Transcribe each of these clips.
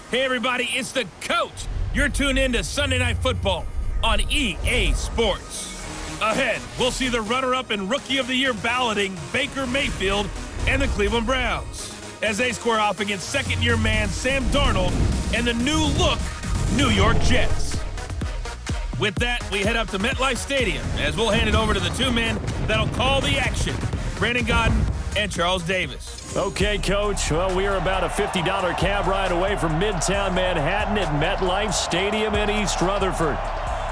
Hey everybody, it's the coach. You're tuned in to Sunday Night Football on EA Sports. Ahead, we'll see the runner-up and Rookie of the Year balloting Baker Mayfield and the Cleveland Browns as they square off against second-year man Sam Darnold and the new-look New York Jets. With that, we head up to MetLife Stadium as we'll hand it over to the two men that'll call the action, Brandon Gaudin and Charles Davis. Okay, Coach. Well, we are about a $50 cab ride away from Midtown Manhattan at MetLife Stadium in East Rutherford.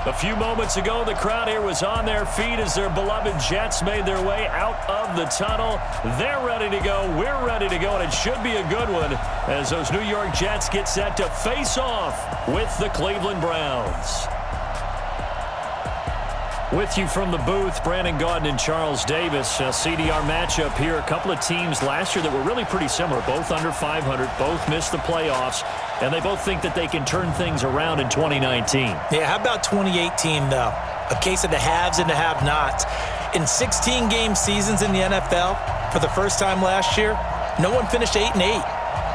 A few moments ago, the crowd here was on their feet as their beloved Jets made their way out of the tunnel. They're ready to go. We're ready to go, and it should be a good one as those New York Jets get set to face off with the Cleveland Browns. With you from the booth, Brandon Gaudin and Charles Davis. CDR matchup here. A couple of teams last year that were really pretty similar. Both under 500, both missed the playoffs, and they both think that they can turn things around in 2019. Yeah, how about 2018, though? A case of the haves and the have-nots. In 16-game seasons in the NFL, for the first time last year, no one finished 8-8.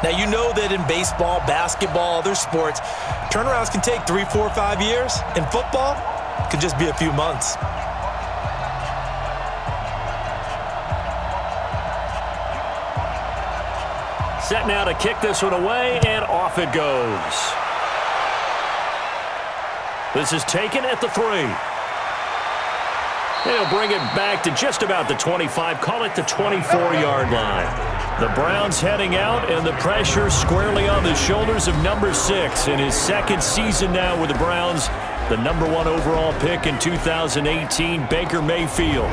Now, you know that in baseball, basketball, other sports, turnarounds can take 3, 4, 5 years. In football, it could just be a few months. Set now to kick this one away, and off it goes. This is taken at the 3. He'll bring it back to just about the 25, call it the 24-yard line. The Browns heading out, and the pressure squarely on the shoulders of number 6 in his second season now with the Browns. The number 1 overall pick in 2018, Baker Mayfield.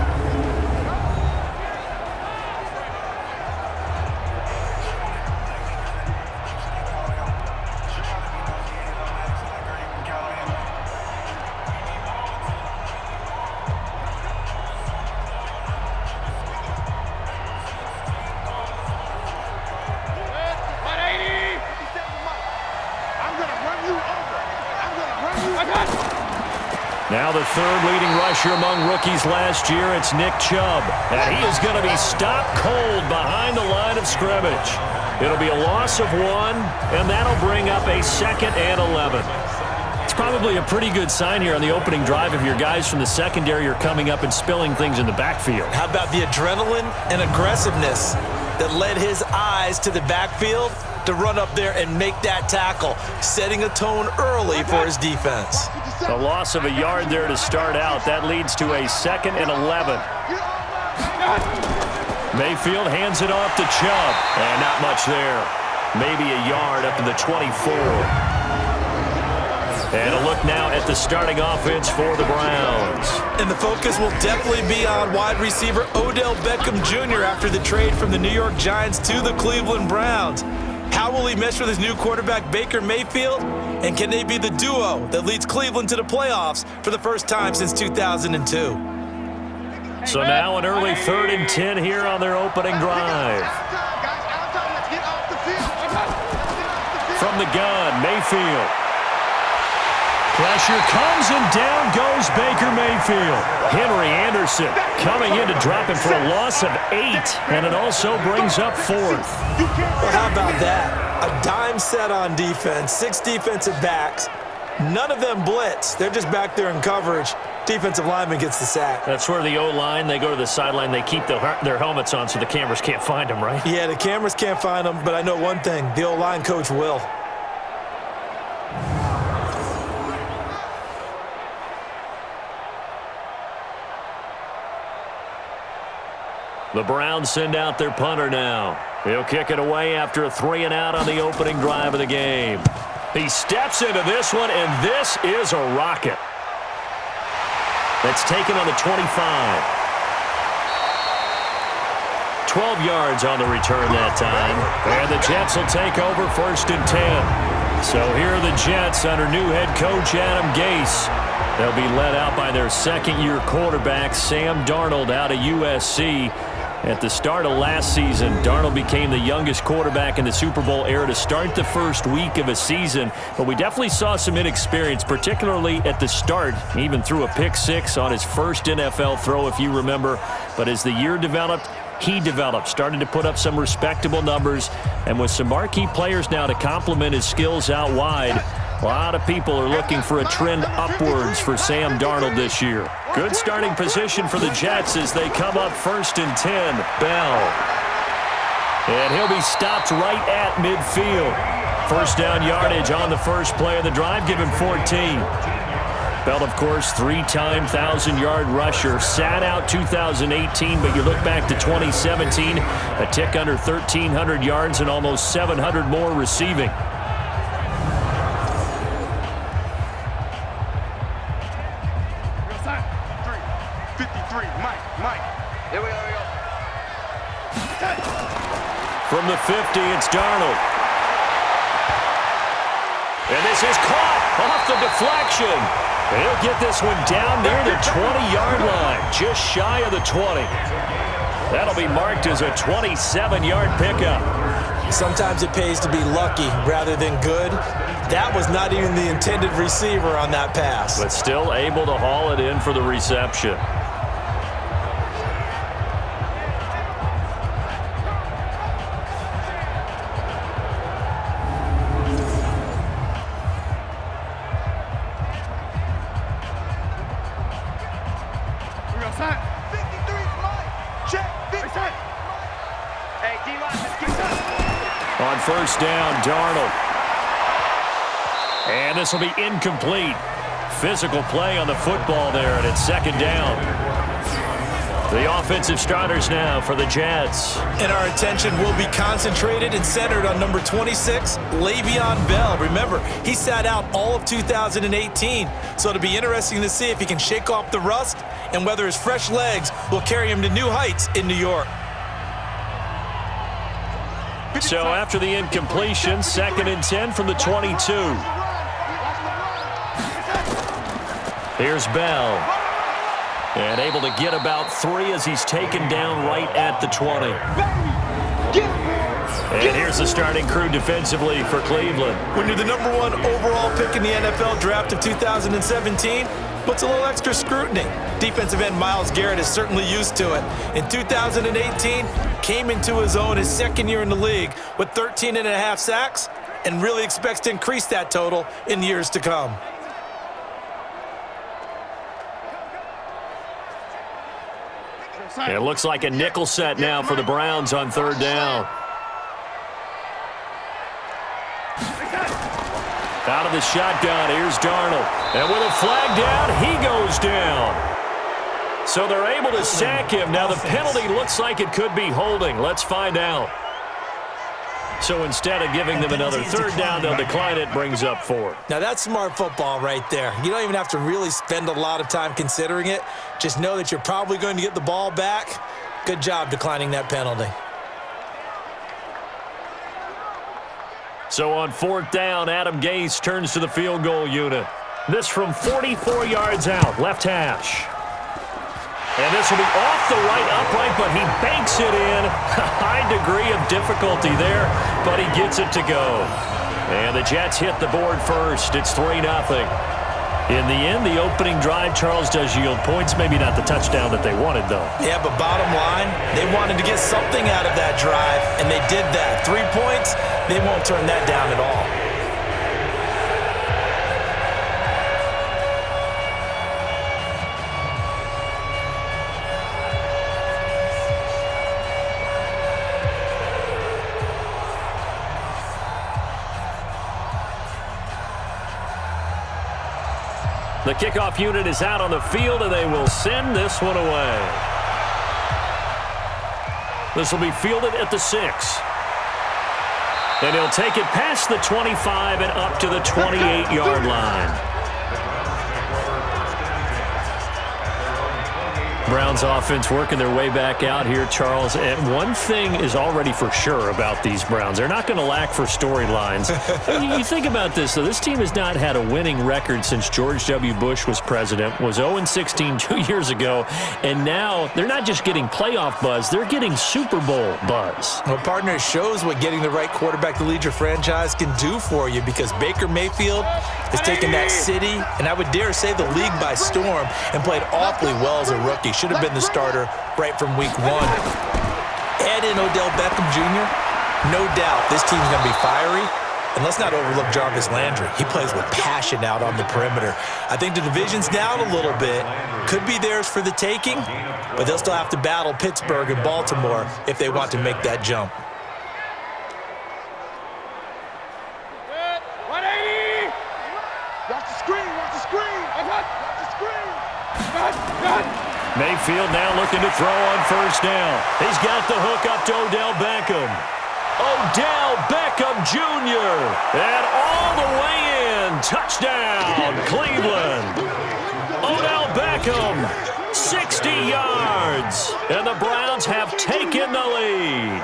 Now the third leading rusher among rookies last year, it's Nick Chubb. And he is going to be stopped cold behind the line of scrimmage. It'll be a loss of 1, and that'll bring up a 2nd and 11. It's probably a pretty good sign here on the opening drive if your guys from the secondary are coming up and spilling things in the backfield. How about the adrenaline and aggressiveness that led his eyes to the backfield to run up there and make that tackle, setting a tone early for his defense. A loss of a yard there to start out. That leads to a 2nd and 11. Mayfield hands it off to Chubb. And not much there. Maybe a yard up to the 24. And a look now at the starting offense for the Browns. And the focus will definitely be on wide receiver Odell Beckham Jr. after the trade from the New York Giants to the Cleveland Browns. How will he mesh with his new quarterback, Baker Mayfield? And can they be the duo that leads Cleveland to the playoffs for the first time since 2002? So now an early 3rd and 10 here on their opening drive. From the gun, Mayfield. Pressure comes, and down goes Baker Mayfield. Henry Anderson coming in to drop him for a loss of 8, and it also brings up 4th. Well, how about that? A dime set on defense, 6 defensive backs. None of them blitz. They're just back there in coverage. Defensive lineman gets the sack. That's where the O-line, they go to the sideline, they keep their helmets on so the cameras can't find them, right? Yeah, the cameras can't find them, but I know one thing. The O-line coach will. The Browns send out their punter now. He'll kick it away after a 3-and-out on the opening drive of the game. He steps into this one, and this is a rocket. That's taken on the 25. 12 yards on the return that time. And the Jets will take over 1st and 10. So here are the Jets under new head coach Adam Gase. They'll be led out by their second-year quarterback, Sam Darnold, out of USC. At the start of last season, Darnold became the youngest quarterback in the Super Bowl era to start the first week of a season. But we definitely saw some inexperience, particularly at the start. He even threw a pick-6 on his first NFL throw, if you remember. But as the year developed, he developed, started to put up some respectable numbers, and with some marquee players now to complement his skills out wide, a lot of people are looking for a trend upwards for Sam Darnold this year. Good starting position for the Jets as they come up 1st and 10. Bell. And he'll be stopped right at midfield. First down yardage on the first play of the drive, give him 14. Bell, of course, 3-time 1,000-yard rusher. Sat out 2018, but you look back to 2017, a tick under 1,300 yards and almost 700 more receiving. From the 50, it's Darnold. And this is caught off the deflection. He'll get this one down near the 20-yard line, just shy of the 20. That'll be marked as a 27-yard pickup. Sometimes it pays to be lucky rather than good. That was not even the intended receiver on that pass. But still able to haul it in for the reception. On first down, Darnold. And this will be incomplete. Physical play on the football there, and it's 2nd down. The offensive starters now for the Jets. And our attention will be concentrated and centered on number 26, Le'Veon Bell. Remember, he sat out all of 2018, so it'll be interesting to see if he can shake off the rust and whether his fresh legs will carry him to new heights in New York. So after the incompletion, 2nd and 10 from the 22. Here's Bell. And able to get about 3 as he's taken down right at the 20. And here's the starting crew defensively for Cleveland. When you're the #1 overall pick in the NFL draft of 2017, puts a little extra scrutiny. Defensive end Myles Garrett is certainly used to it. In 2018, came into his own his 2nd year in the league with 13.5 sacks and really expects to increase that total in years to come. It looks like a nickel set now for the Browns on 3rd down. Out of the shotgun, here's Darnold. And with a flag down, he goes down. So they're able to sack him. Now the penalty looks like it could be holding. Let's find out. So instead of giving them another 3rd down, they'll decline it, brings up 4. Now that's smart football right there. You don't even have to really spend a lot of time considering it. Just know that you're probably going to get the ball back. Good job declining that penalty. So on 4th down, Adam Gase turns to the field goal unit. This from 44 yards out, left hash. And this will be off the right upright, but he banks it in. A high degree of difficulty there, but he gets it to go. And the Jets hit the board first. It's 3-0. In the end, the opening drive, Charles, does yield points. Maybe not the touchdown that they wanted, though. Yeah, but bottom line, they wanted to get something out of that drive, and they did that. 3 points, they won't turn that down at all. The kickoff unit is out on the field, and they will send this one away. This will be fielded at the 6. And he'll take it past the 25 and up to the 28-yard line. Browns offense working their way back out here, Charles. And one thing is already for sure about these Browns. They're not going to lack for storylines. You think about this, though. This team has not had a winning record since George W. Bush was president, was 0-16 2 years ago. And now they're not just getting playoff buzz, they're getting Super Bowl buzz. Well, partner, it shows what getting the right quarterback to lead your franchise can do for you, because Baker Mayfield has taken that city, and I would dare say the league, by storm, and played awfully well as a rookie. Should have been the starter right from week 1. add in Odell Beckham Jr., no doubt this team's going to be fiery. And let's not overlook Jarvis Landry. He plays with passion out on the perimeter. I think the division's down a little bit. Could be theirs for the taking, but they'll still have to battle Pittsburgh and Baltimore if they want to make that jump. 180! Watch the screen, watch the screen! Watch the screen! Mayfield now looking to throw on first down. He's got the hook up to Odell Beckham. Odell Beckham Jr. And all the way in. Touchdown, Cleveland. Odell Beckham, 60 yards. And the Browns have taken the lead.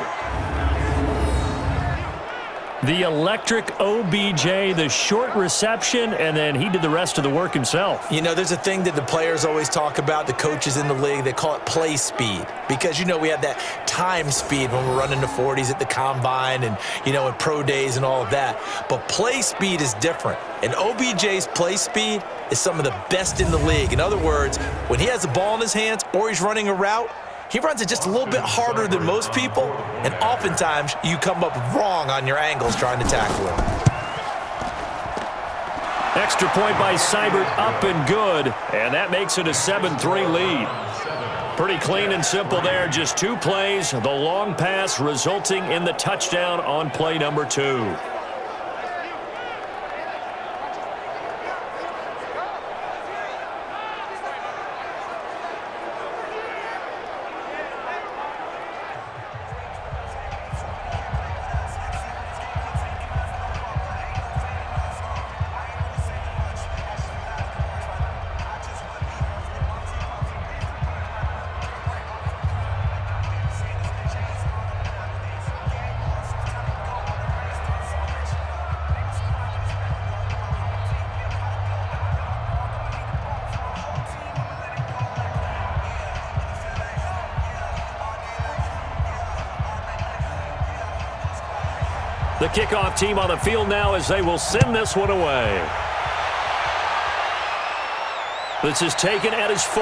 The electric OBJ, the short reception, and then he did the rest of the work himself. You know, there's a thing that the players always talk about, the coaches in the league, they call it play speed. Because, you know, we have that time speed when we're running the 40s at the combine and, you know, in pro days and all of that. But play speed is different. And OBJ's play speed is some of the best in the league. In other words, when he has the ball in his hands or he's running a route, he runs it just a little bit harder than most people, and oftentimes you come up wrong on your angles trying to tackle him. Extra point by Seibert, up and good, and that makes it a 7-3 lead. Pretty clean and simple there, just 2 plays, the long pass resulting in the touchdown on play number 2. The kickoff team on the field now as they will send this one away. This is taken at his 4.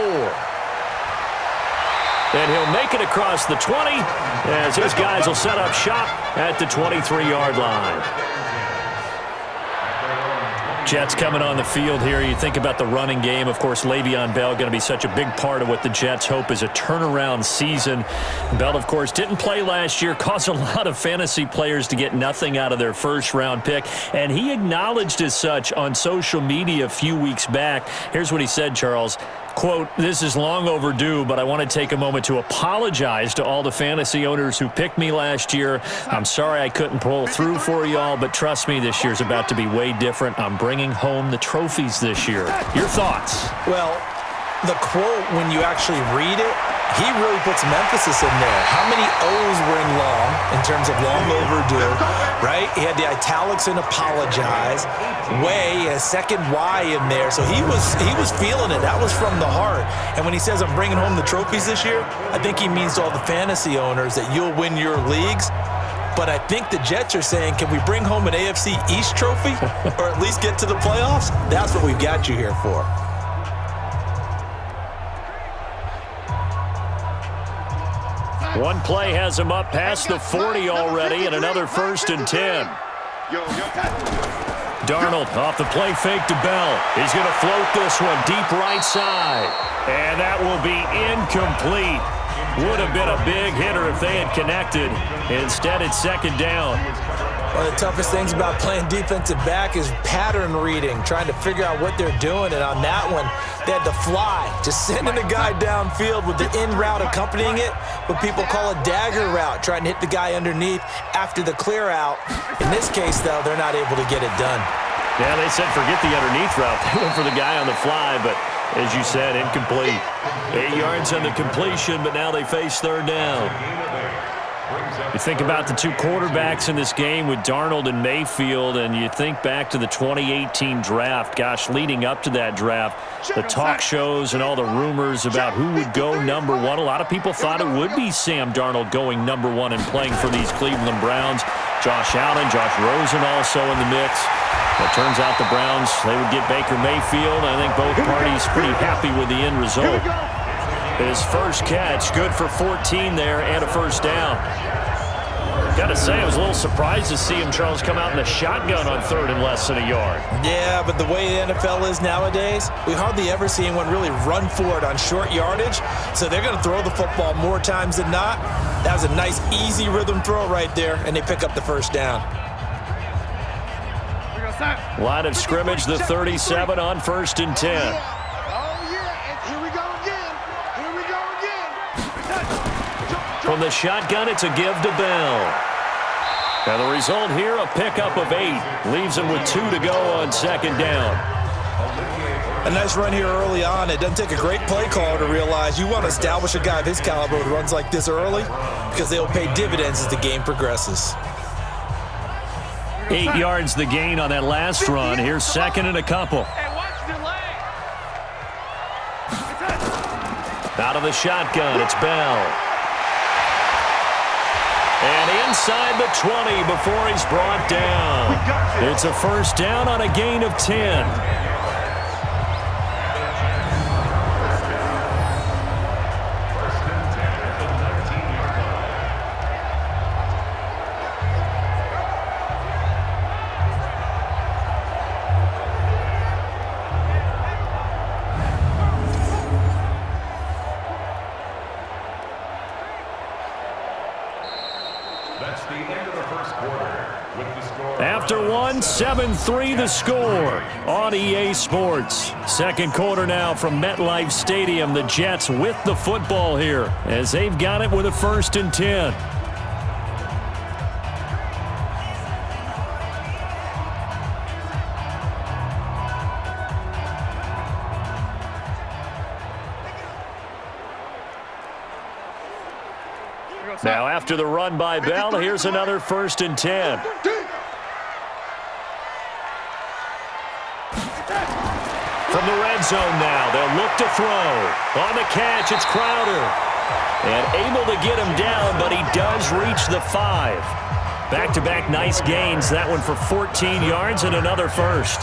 And he'll make it across the 20 as his guys will set up shop at the 23-yard line. Jets coming on the field here. You think about the running game. Of course, Le'Veon Bell going to be such a big part of what the Jets hope is a turnaround season. Bell, of course, didn't play last year, caused a lot of fantasy players to get nothing out of their first-round pick, and he acknowledged as such on social media a few weeks back. Here's what he said, Charles. Quote, "This is long overdue, but I want to take a moment to apologize to all the fantasy owners who picked me last year. I'm sorry I couldn't pull through for y'all, but trust me, this year's about to be way different. I'm bringing home the trophies this year." Your thoughts? Well, the quote, when you actually read it, he really put some emphasis in there. How many O's were in long, in terms of long overdue, right? He had the italics and apologize. Way, a second Y in there. So he was feeling it. That was from the heart. And when he says, I'm bringing home the trophies this year, I think he means to all the fantasy owners that you'll win your leagues. But I think the Jets are saying, can we bring home an AFC East trophy or at least get to the playoffs? That's what we've got you here for. One play has him up past the 40 already, and another 1st and 10. Darnold off the play fake to Bell. He's going to float this one deep right side. And that will be incomplete. Would have been a big hitter if they had connected. Instead, it's 2nd down. One of the toughest things about playing defensive back is pattern reading, trying to figure out what they're doing. And on that one, they had to fly, just sending the guy downfield with the in route accompanying it, what people call a dagger route, trying to hit the guy underneath after the clear out. In this case, though, they're not able to get it done. Yeah, they said forget the underneath route. They went for the guy on the fly, but as you said, incomplete. 8 yards on the completion, but now they face 3rd down. You think about the 2 quarterbacks in this game with Darnold and Mayfield, and you think back to the 2018 draft. Gosh, leading up to that draft, the talk shows and all the rumors about who would go number 1. A lot of people thought it would be Sam Darnold going number 1 and playing for these Cleveland Browns. Josh Allen, Josh Rosen also in the mix. It turns out the Browns, they would get Baker Mayfield. I think both parties pretty happy with the end result. His first catch, good for 14 there and a first down. Got to say, I was a little surprised to see him, Charles, come out in a shotgun on third and less than a yard. Yeah, but the way the NFL is nowadays, we hardly ever see anyone really run for it on short yardage. So they're going to throw the football more times than not. That was a nice, easy rhythm throw right there, and they pick up the first down. Line of scrimmage, the 37 on 1st and 10. Oh, yeah, and here we go again. Here we go again. From the shotgun, it's a give to Bell. Now the result here, a pickup of 8. Leaves him with 2 to go on 2nd down. A nice run here early on. It doesn't take a great play caller to realize you want to establish a guy of his caliber who runs like this early because they'll pay dividends as the game progresses. 8 yards the gain on that last run. Here's 2nd and a couple. Out of the shotgun, it's Bell. And inside the 20 before he's brought down. It's a first down on a gain of 10. After one, 7-3 the score on EA Sports. Second quarter now from MetLife Stadium. The Jets with the football here as they've got it with a 1st and 10. Now after the run by Bell, here's another 1st and 10. From the red zone now, they'll look to throw. On the catch, it's Crowder. And able to get him down, but he does reach the 5. Back-to-back nice gains. That one for 14 yards and another first.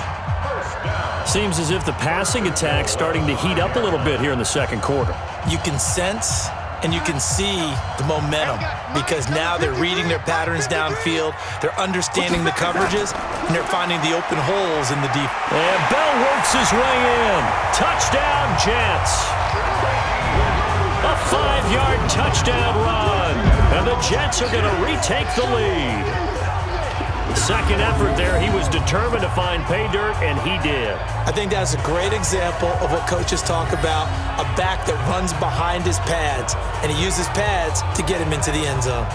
Seems as if the passing attack's starting to heat up a little bit here in the second quarter. You can sense and you can see the momentum because now they're reading their patterns downfield, they're understanding the coverages, and they're finding the open holes in the deep. And Bell works his way in. Touchdown, Jets. A 5-yard touchdown run. And the Jets are going to retake the lead. Second effort there, he was determined to find pay dirt, and he did. I think that's a great example of what coaches talk about, a back that runs behind his pads, and he uses pads to get him into the end zone.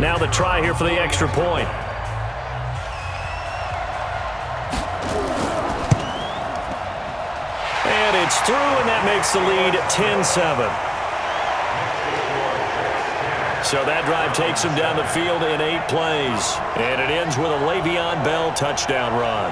Now the try here for the extra point. And it's through, and that makes the lead 10-7. So that drive takes him down the field in 8 plays. And it ends with a Le'Veon Bell touchdown run.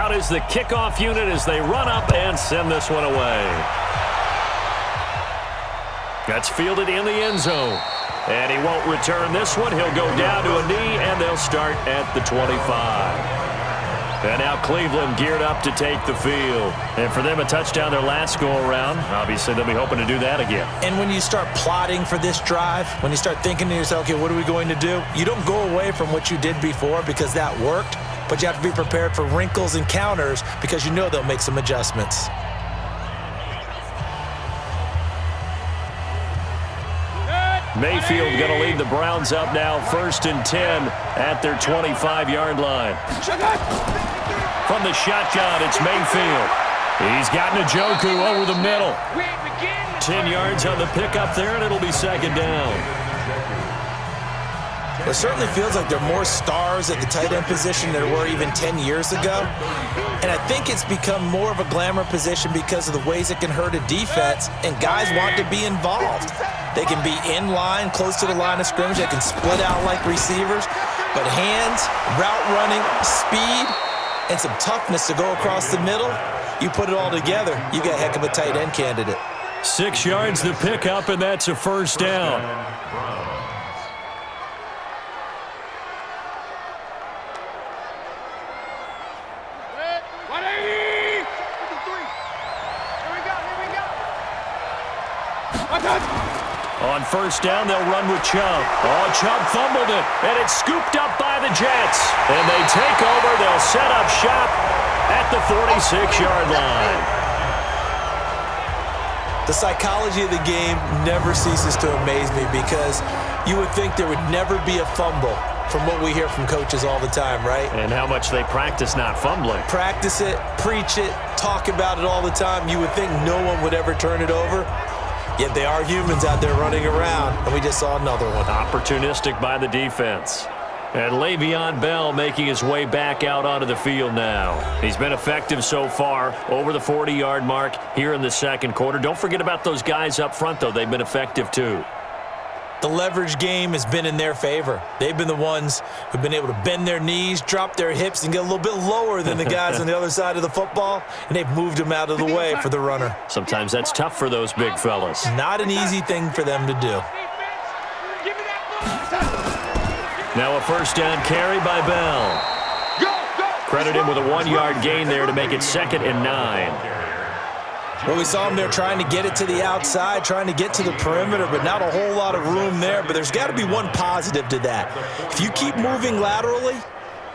Out is the kickoff unit as they run up and send this one away. That's fielded in the end zone. And he won't return this one. He'll go down to a knee, and they'll start at the 25. And now Cleveland geared up to take the field. And for them, a touchdown their last go-around. Obviously, they'll be hoping to do that again. And when you start plotting for this drive, when you start thinking to yourself, okay, what are we going to do? You don't go away from what you did before because that worked. But you have to be prepared for wrinkles and counters because you know they'll make some adjustments. Mayfield going to lead the Browns up now, 1st and 10 at their 25-yard line. From the shotgun, it's Mayfield. He's got Njoku over the middle. 10 yards on the pickup there, and it'll be second down. It certainly feels like there are more stars at the tight end position than there were even 10 years ago. And I think it's become more of a glamour position because of the ways it can hurt a defense, and guys want to be involved. They can be in line, close to the line of scrimmage. They can split out like receivers. But hands, route running, speed, and some toughness to go across the middle, you put it all together, you got a heck of a tight end candidate. 6 yards the pickup, and that's a first down. On first down, they'll run with Chubb. Oh, Chubb fumbled it, and it's scooped up by the Jets. And they take over. They'll set up shop at the 46-yard line. The psychology of the game never ceases to amaze me because you would think there would never be a fumble from what we hear from coaches all the time, right? And how much they practice not fumbling. Practice it, preach it, talk about it all the time. You would think no one would ever turn it over. Yet they are humans out there running around, and we just saw another one. Opportunistic by the defense. And Le'Veon Bell making his way back out onto the field now. He's been effective so far, over the 40-yard mark here in the second quarter. Don't forget about those guys up front, though. They've been effective, too. The leverage game has been in their favor. They've been the ones who've been able to bend their knees, drop their hips, and get a little bit lower than the guys on the other side of the football, and they've moved them out of the way for the runner. Sometimes that's tough for those big fellas. Not an easy thing for them to do. Now a first down carry by Bell. Credit him with a 1-yard gain there to make it 2nd and 9. Well, we saw him there trying to get it to the outside, trying to get to the perimeter, but not a whole lot of room there. But there's got to be one positive to that. If you keep moving laterally,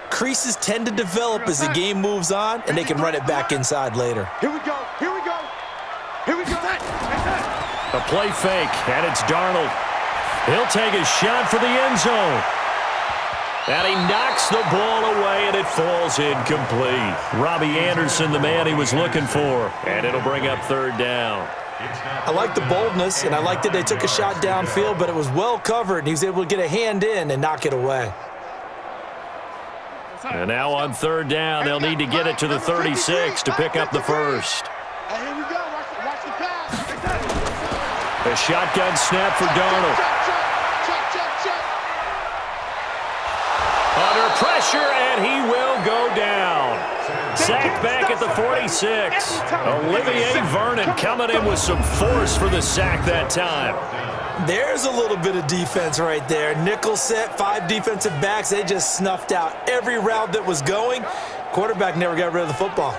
creases tend to develop as the game moves on, and they can run it back inside later. Here we go. Here we go. Here we go. A play fake, and it's Darnold. He'll take a shot for the end zone. And he knocks the ball away, and it falls incomplete. Robbie Anderson, the man he was looking for. And it'll bring up 3rd down. I like the boldness, and I like that they took a shot downfield, but it was well covered, and he was able to get a hand in and knock it away. And now on 3rd down, they'll need to get it to the 36 to pick up the first. And here we go. Watch the pass. A shotgun snap for Darnold. Under pressure, and he will go down. Sacked back at the 46. Olivier Vernon coming in with some force for the sack that time. There's a little bit of defense right there. Nickel set, 5 defensive backs. They just snuffed out every route that was going. Quarterback never got rid of the football.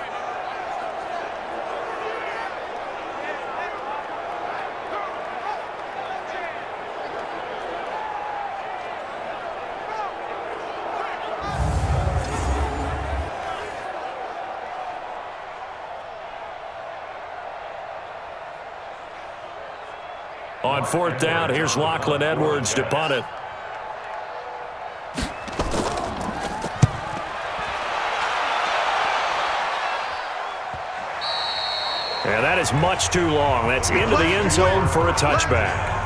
On 4th down, here's Lachlan Edwards to punt it. And that is much too long. That's into the end zone for a touchback.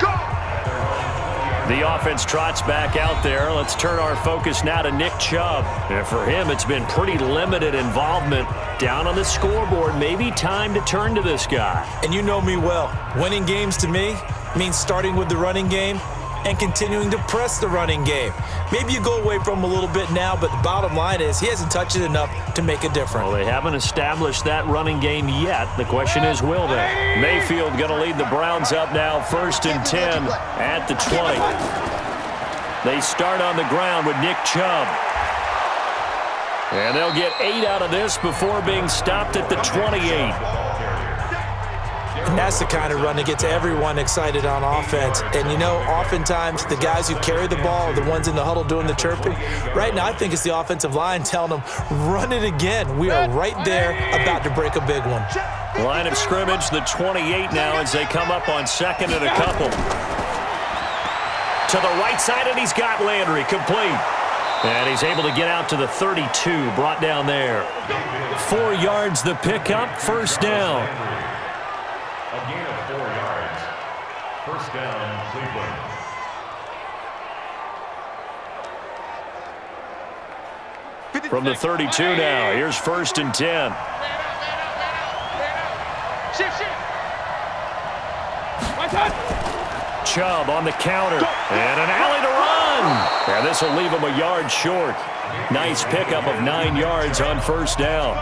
The offense trots back out there. Let's turn our focus now to Nick Chubb. And for him, it's been pretty limited involvement down on the scoreboard. Maybe time to turn to this guy. And you know me well. Winning games to me means starting with the running game and continuing to press the running game. Maybe you go away from him a little bit now, but the bottom line is he hasn't touched it enough to make a difference. Well, they haven't established that running game yet. The question is, will they? Mayfield going to lead the Browns up now, 1st and 10 at the 20. They start on the ground with Nick Chubb. And they'll get 8 out of this before being stopped at the 28. And that's the kind of run that gets everyone excited on offense. And, you know, oftentimes the guys who carry the ball are the ones in the huddle doing the chirping. Right now, I think it's the offensive line telling them, run it again. We are right there about to break a big one. Line of scrimmage, the 28 now as they come up on 2nd and a couple. To the right side, and he's got Landry complete. And he's able to get out to the 32, brought down there. 4 yards the pickup, first down. A gain of 4 yards. First down, Cleveland. From the 32 now, here's 1st and 10. Chubb on the counter, and an alley to run. And this will leave him a yard short. Nice pickup of 9 yards on first down.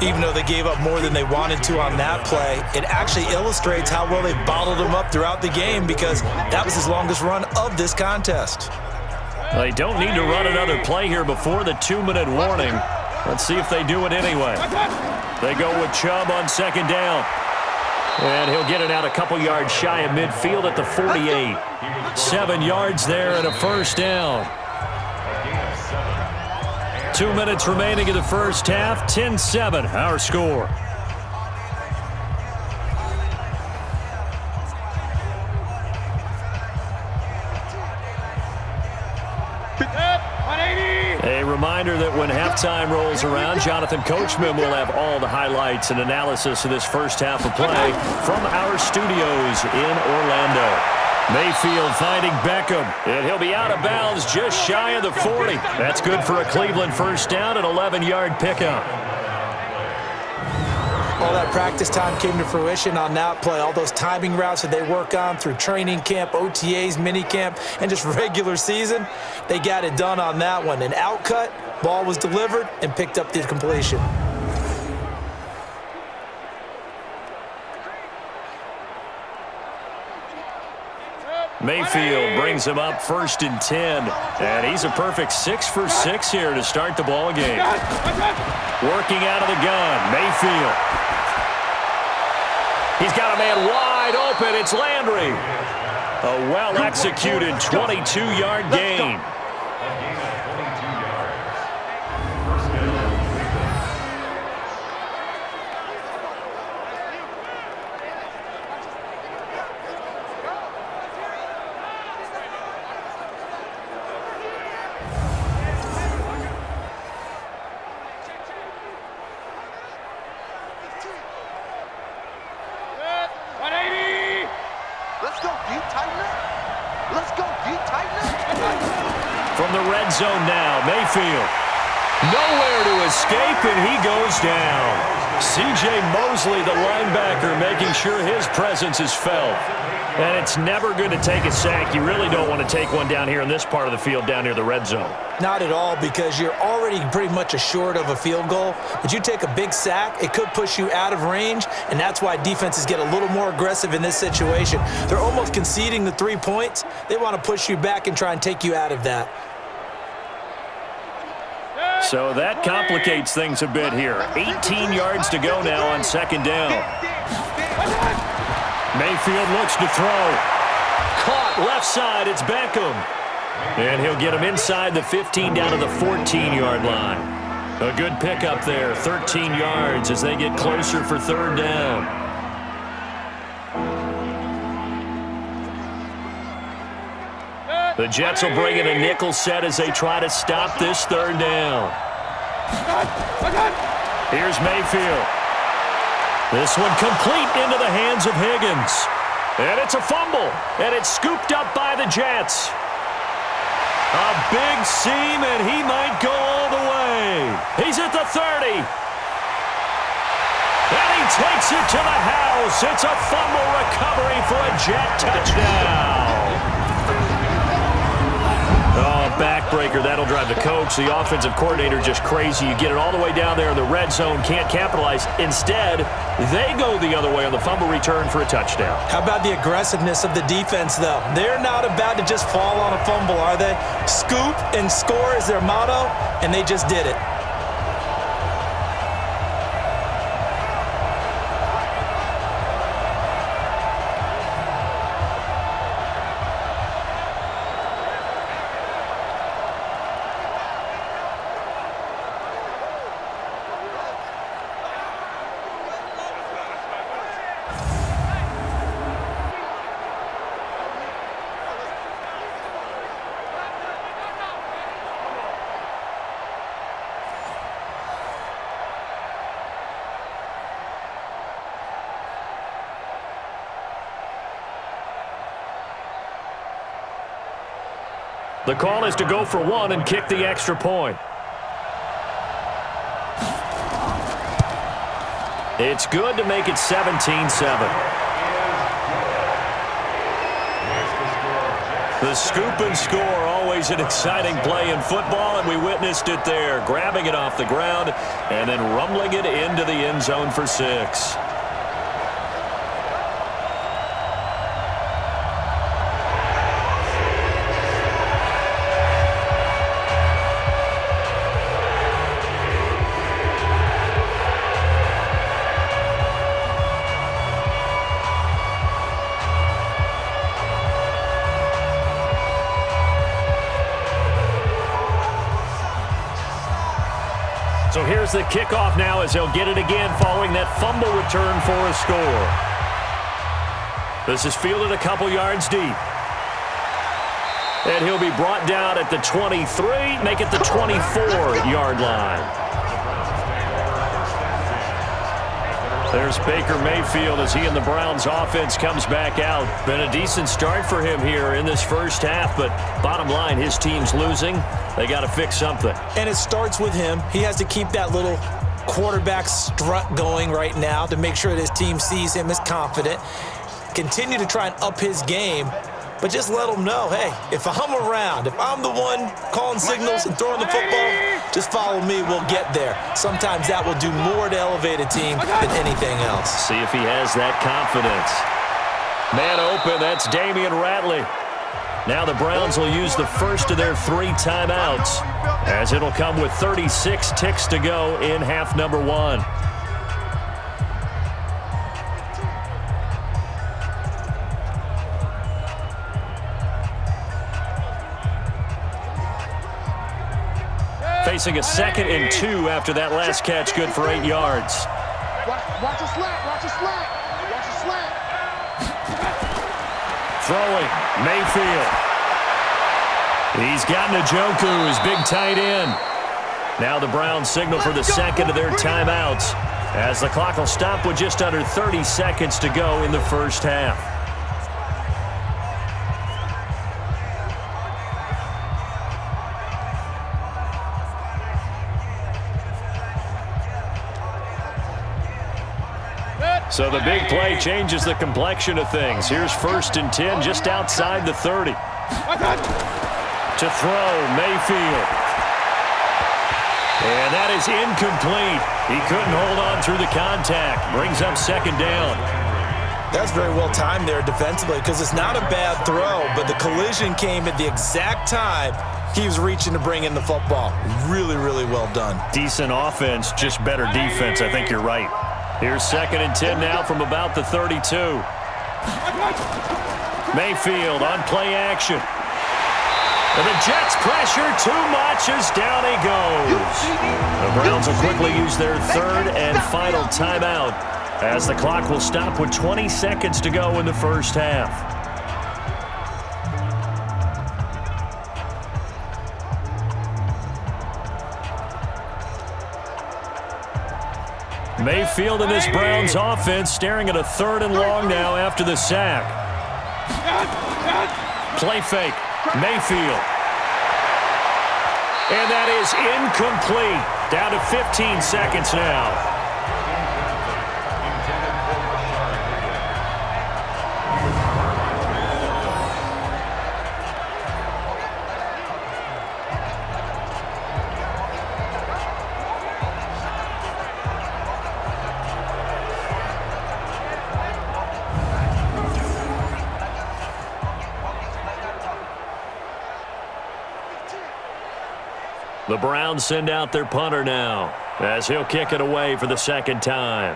Even though they gave up more than they wanted to on that play, it actually illustrates how well they bottled him up throughout the game, because that was his longest run of this contest. They don't need to run another play here before the 2-minute warning. Let's see if they do it anyway. They go with Chubb on 2nd down. And he'll get it out a couple yards shy of midfield at the 48. 7 yards there and a first down. 2 minutes remaining in the first half. 10-7, our score. A reminder that when halftime rolls around, Jonathan Coachman will have all the highlights and analysis of this first half of play from our studios in Orlando. Mayfield finding Beckham, and he'll be out of bounds just shy of the 40. That's good for a Cleveland first down, an 11-yard pickup. All that practice time came to fruition on that play. All those timing routes that they work on through training camp, OTAs, minicamp, and just regular season, they got it done on that one. An outcut, ball was delivered, and picked up the completion. Mayfield brings him up 1st and 10, and he's a perfect 6 for 6 here to start the ball game. Working out of the gun, Mayfield. He's got a man wide open. It's Landry. A well-executed 22-yard gain. From the red zone now, Mayfield. Nowhere to escape, and he goes down. C.J. Mosley, the linebacker, making sure his presence is felt. And it's never going to take a sack. You really don't want to take one down here in this part of the field, down near the red zone. Not at all, because you're already pretty much assured of a field goal. But you take a big sack, it could push you out of range, and that's why defenses get a little more aggressive in this situation. They're almost conceding the 3 points. They want to push you back and try and take you out of that. So that complicates things a bit here. 18 yards to go now on 2nd down. Mayfield looks to throw. Caught left side, it's Beckham. And he'll get him inside the 15 down to the 14-yard line. A good pickup there, 13 yards as they get closer for 3rd down. The Jets will bring in a nickel set as they try to stop this 3rd down. Here's Mayfield. This one complete into the hands of Higgins. And it's a fumble, and it's scooped up by the Jets. A big seam, and he might go all the way. He's at the 30. And he takes it to the house. It's a fumble recovery for a Jet touchdown. Oh, backbreaker. That'll drive the coach, the offensive coordinator, just crazy. You get it all the way down there in the red zone, can't capitalize. Instead, they go the other way on the fumble return for a touchdown. How about the aggressiveness of the defense, though? They're not about to just fall on a fumble, are they? Scoop and score is their motto, and they just did it. The call is to go for one and kick the extra point. It's good to make it 17-7. The scoop and score, always an exciting play in football, and we witnessed it there, grabbing it off the ground and then rumbling it into the end zone for 6. So here's the kickoff now as he'll get it again following that fumble return for a score. This is fielded a couple yards deep. And he'll be brought down at the 23, make it the 24-yard line. There's Baker Mayfield as he and the Browns offense comes back out. Been a decent start for him here in this first half, but bottom line, his team's losing. They got to fix something. And it starts with him. He has to keep that little quarterback strut going right now to make sure that his team sees him as confident. Continue to try and up his game, but just let him know, hey, if I'm around, if I'm the one calling signals and throwing the football, just follow me, we'll get there. Sometimes that will do more to elevate a team than anything else. See if he has that confidence. Man open, that's Damian Ratley. Now the Browns will use the first of their 3 timeouts, as it'll come with 36 ticks to go in half number 1. Facing a 2nd and 2 after that last catch, good for 8 yards. Watch a slant, watch a slant, watch a slant. Throwing, Mayfield. He's got Njoku, his big tight end. Now the Browns signal for the second of their timeouts, as the clock will stop with just under 30 seconds to go in the first half. So the big play changes the complexion of things. Here's 1st and 10 just outside the 30. To throw, Mayfield. And that is incomplete. He couldn't hold on through the contact. Brings up 2nd down. That's very well timed there defensively, because it's not a bad throw, but the collision came at the exact time he was reaching to bring in the football. Really, really well done. Decent offense, just better defense. I think you're right. Here's 2nd and 10 now from about the 32. Mayfield on play action. And the Jets pressure too much as down he goes. The Browns will quickly use their 3rd and final timeout, as the clock will stop with 20 seconds to go in the first half. Mayfield and this Browns offense staring at a 3rd and long now after the sack. Play fake, Mayfield. And that is incomplete. Down to 15 seconds now. The Browns send out their punter now, as he'll kick it away for the 2nd time.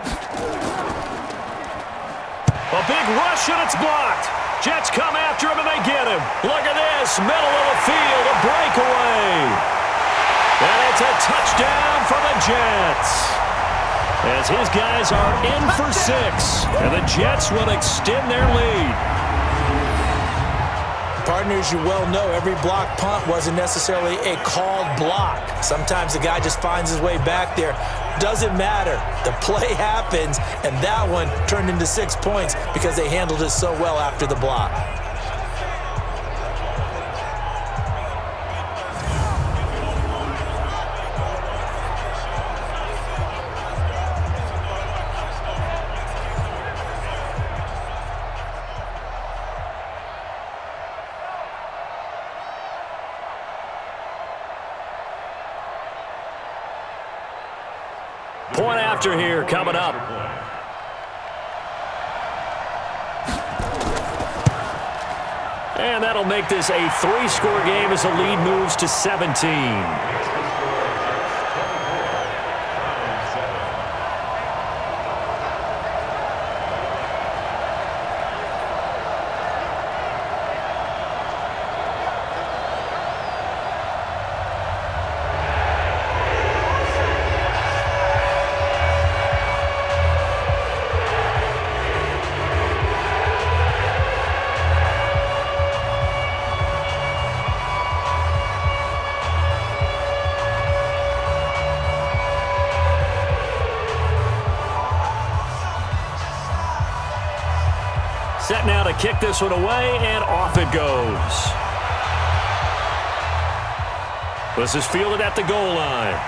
A big rush, and it's blocked. Jets come after him, and they get him. Look at this, middle of the field, a breakaway. And it's a touchdown for the Jets, as his guys are in for 6, and the Jets will extend their lead. Partners, you well know every block punt wasn't necessarily a called block. Sometimes the guy just finds his way back there. Doesn't matter. The play happens, and that one turned into 6 points because they handled it so well after the block. Point after here coming up. And that'll make this a 3-score game as the lead moves to 17. Set now to kick this one away, and off it goes. This is fielded at the goal line.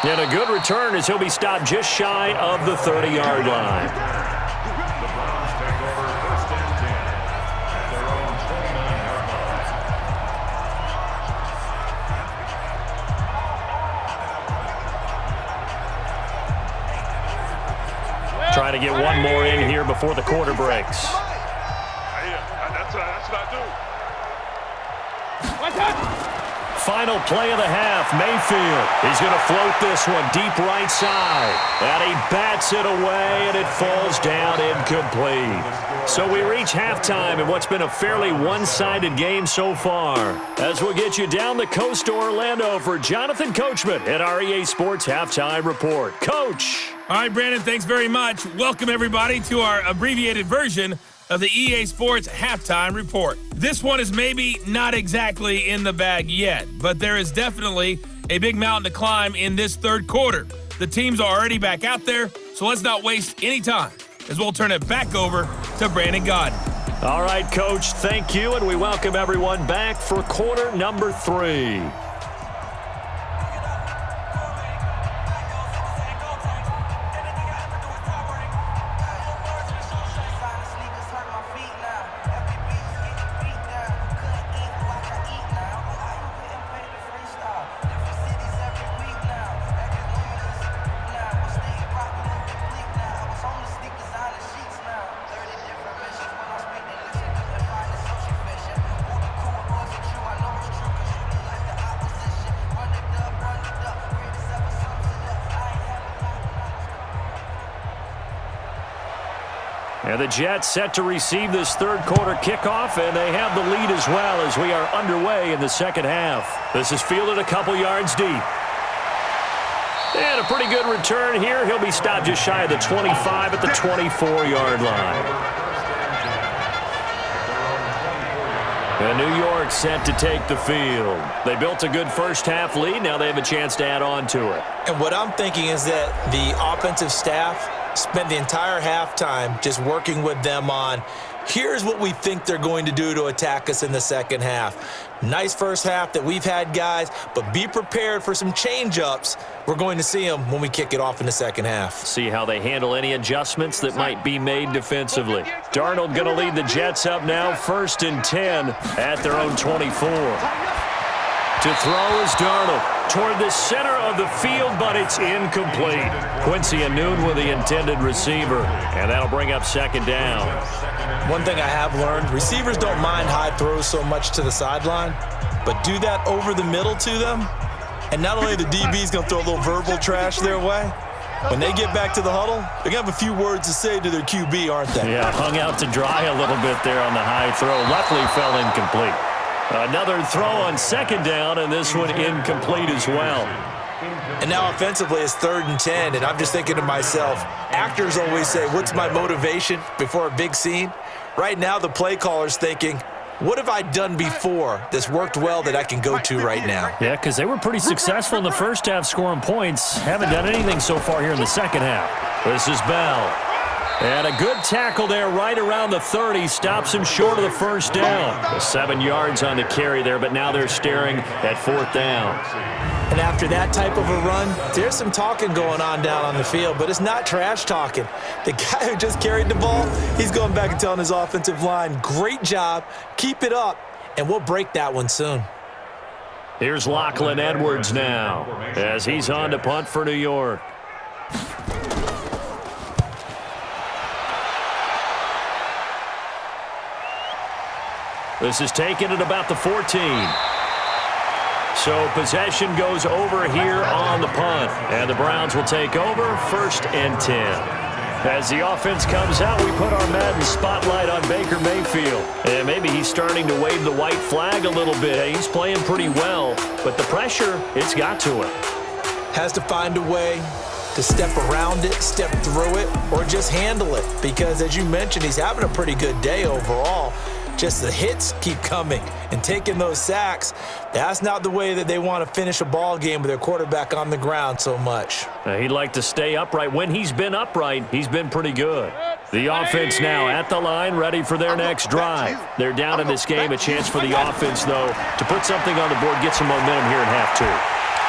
And a good return as he'll be stopped just shy of the 30-yard line. The Browns take over 1st and 10 at their own 29-yard line. Trying to get one more in here before the quarter breaks. That's what I do. Final play of the half, Mayfield. He's going to float this one deep right side. And he bats it away, and it falls down incomplete. So we reach halftime in what's been a fairly one-sided game so far. As we'll get you down the coast to Orlando for Jonathan Coachman at our EA Sports Halftime Report. Coach. All right, Brandon, thanks very much. Welcome, everybody, to our abbreviated version of the EA Sports Halftime Report. This one is maybe not exactly in the bag yet, but there is definitely a big mountain to climb in this third quarter. The teams are already back out there, so let's not waste any time as we'll turn it back over to Brandon Godden. All right, Coach, thank you, and we welcome everyone back for quarter number 3. And the Jets set to receive this third quarter kickoff, and they have the lead as well as we are underway in the second half. This is fielded a couple yards deep. And a pretty good return here. He'll be stopped just shy of the 25 at the 24-yard line. And New York set to take the field. They built a good first-half lead. Now they have a chance to add on to it. And what I'm thinking is that the offensive staff spent the entire halftime just working with them on, here's what we think they're going to do to attack us in the second half. Nice first half that we've had, guys, but be prepared for some change-ups. We're going to see them when we kick it off in the second half. See how they handle any adjustments that might be made defensively. Darnold going to lead the Jets up now, 1st and 10 at their own 24. To throw is Darnold toward the center of the field, but it's incomplete. Quincy Anoon with the intended receiver, and that'll bring up second down. One thing I have learned, receivers don't mind high throws so much to the sideline, but do that over the middle to them, and not only the DB's going to throw a little verbal trash their way, when they get back to the huddle, they're going to have a few words to say to their QB, aren't they? Yeah, hung out to dry a little bit there on the high throw. Luckily fell incomplete. Another throw on second down, and this one incomplete as well. And now offensively it's 3rd and 10, and I'm just thinking to myself, actors always say, what's my motivation before a big scene? Right now the play caller's thinking, what have I done before that's worked well that I can go to right now? Yeah, because they were pretty successful in the first half scoring points. Haven't done anything so far here in the second half. This is Bell. And a good tackle there right around the 30. Stops him short of the first down. 7 yards on the carry there, but now they're staring at 4th down. And after that type of a run, there's some talking going on down on the field, but it's not trash talking. The guy who just carried the ball, he's going back and telling his offensive line, great job, keep it up, and we'll break that one soon. Here's Lachlan Edwards now as he's on to punt for New York. This is taken at about the 14. So possession goes over here on the punt, and the Browns will take over 1st and 10. As the offense comes out, we put our Madden spotlight on Baker Mayfield. And maybe he's starting to wave the white flag a little bit. He's playing pretty well, but the pressure, it's got to him. Has to find a way to step around it, step through it, or just handle it. Because as you mentioned, he's having a pretty good day overall. Just the hits keep coming and taking those sacks. That's not the way that they want to finish a ball game with their quarterback on the ground so much. He'd like to stay upright. When he's been upright, he's been pretty good. The offense now at the line, ready for their next drive. They're down in this game. A chance for the offense, though, to put something on the board, get some momentum here in half 2.